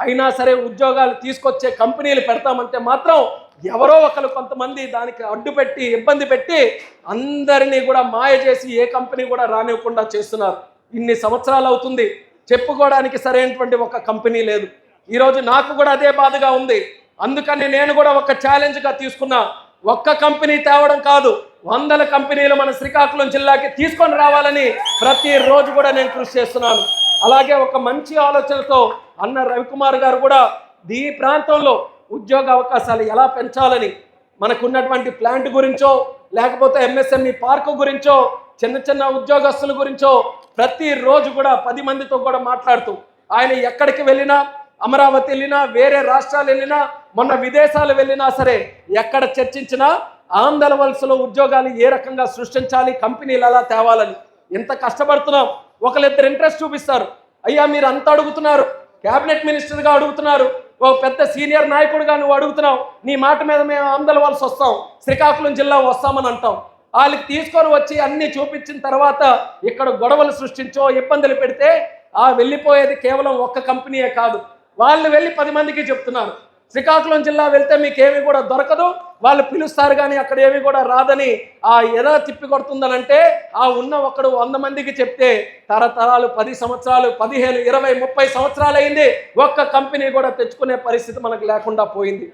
అయినా సరే ఉద్యోగాలు తీసుకొచ్చే కంపెనీలు పెడతామంటే మాత్రం ఎవరో ఒకరు కొంతమంది దానికి అడ్డుపెట్టి ఇబ్బంది పెట్టి అందరినీ కూడా మాయ చేసి ఏ కంపెనీ కూడా రానివ్వకుండా చేస్తున్నారు. ఇన్ని సంవత్సరాలు అవుతుంది, చెప్పుకోవడానికి సరైనటువంటి ఒక కంపెనీ లేదు. ఈరోజు నాకు కూడా అదే బాధగా ఉంది. అందుకని నేను కూడా ఒక ఛాలెంజ్గా తీసుకున్నా. ఒక్క కంపెనీ తేవడం కాదు, 100 కంపెనీలు మన శ్రీకాకుళం జిల్లాకి తీసుకొని రావాలని ప్రతిరోజు కూడా నేను కృషి చేస్తున్నాను. అలాగే ఒక మంచి ఆలోచనతో అన్న రవికుమార్ గారు కూడా ఈ ప్రాంతంలో ఉద్యోగ అవకాశాలు ఎలా పెంచాలని మనకున్నటువంటి ప్లాంట్ గురించో లేకపోతే ఎంఎస్ఎంఈ పార్కు గురించో చిన్న చిన్న ఉద్యోగస్తుల గురించో ప్రతిరోజు కూడా 10 మందితో కూడా మాట్లాడుతూ ఆయన ఎక్కడికి వెళ్ళినా, అమరావతి వెళ్ళినా, వేరే రాష్ట్రాలు వెళ్ళినా, మొన్న విదేశాలు వెళ్ళినా సరే ఎక్కడ చర్చించినా ఆంధ్ర వలసలో ఉద్యోగాలు ఏ రకంగా సృష్టించాలి, కంపెనీలు ఎలా తేవాలని ఎంత కష్టపడుతున్నాం. ఒకరిద్దరు ఇంట్రెస్ట్ చూపిస్తారు, అయ్యా మీరు అంత అడుగుతున్నారు, క్యాబినెట్ మినిస్టర్గా అడుగుతున్నారు, ఒక పెద్ద సీనియర్ నాయకుడిగా నువ్వు అడుగుతున్నావు, నీ మాట మీద మేము ఆంధ్ర వలస వస్తాం, శ్రీకాకుళం జిల్లా వస్తామని అంటాం. వాళ్ళకి తీసుకొని వచ్చి అన్ని చూపించిన తర్వాత ఇక్కడ గొడవలు సృష్టించో ఇబ్బందులు పెడితే ఆ వెళ్ళిపోయేది కేవలం ఒక్క కంపెనీయే కాదు, వాళ్ళు వెళ్ళి 10 మందికి చెప్తున్నారు శ్రీకాకుళం జిల్లా వెళ్తే మీకేమీ కూడా దొరకదు, వాళ్ళు పిలుస్తారు కానీ అక్కడ ఏమీ కూడా రాదని ఆ ఎలా తిప్పి కొడుతుందనంటే ఆ ఉన్న ఒకడు 100 మందికి చెప్తే తరతరాలు 10 సంవత్సరాలు 15 20 30 సంవత్సరాలు అయింది, ఒక్క కంపెనీ కూడా తెచ్చుకునే పరిస్థితి మనకు లేకుండా పోయింది.